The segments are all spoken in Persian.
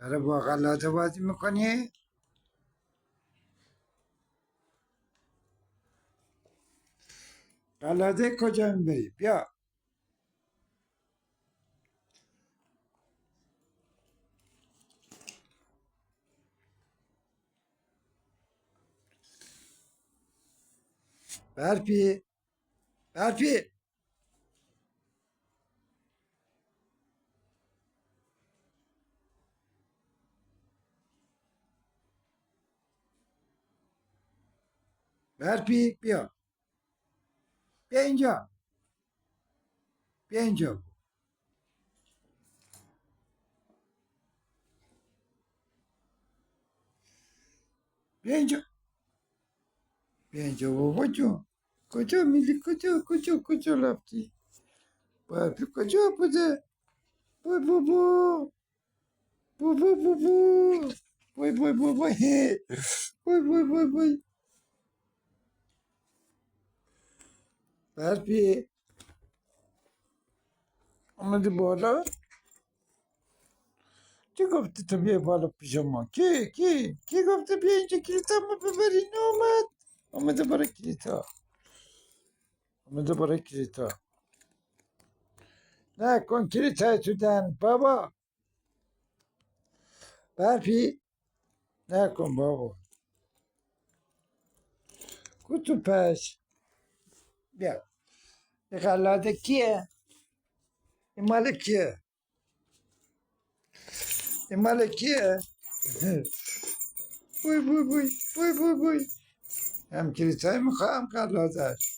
برای با غلاته بازی میکنی؟ غلاته کجا میبری؟ بیا. برفی برفی برفی بیا. بیا اینجا. بیا اینجا. بیا اینجا. بیا اینجا بابا جون. کجا میلی؟ کجا رفتی؟ برفی کجا بوده؟ بای بابا. بابا. بای. بای. برفی اومدی بالا؟ کی گفتی تو بیا بالا پیش ما؟ کی گفته بیا اینجا کلیتا ما ببری؟ اومد. اومده برای کلیتا. اومده برای کلیتا. نکن کلیتا تو دهن بابا. برفی نکن بابا. کتو پش. بیا. این غلاده کیه؟ این مال کیه؟ این مال کیه؟ بوی. هم کلیتای میخوام غلادش.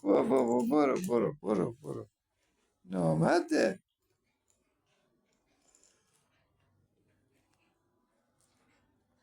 بابا برو. نامده.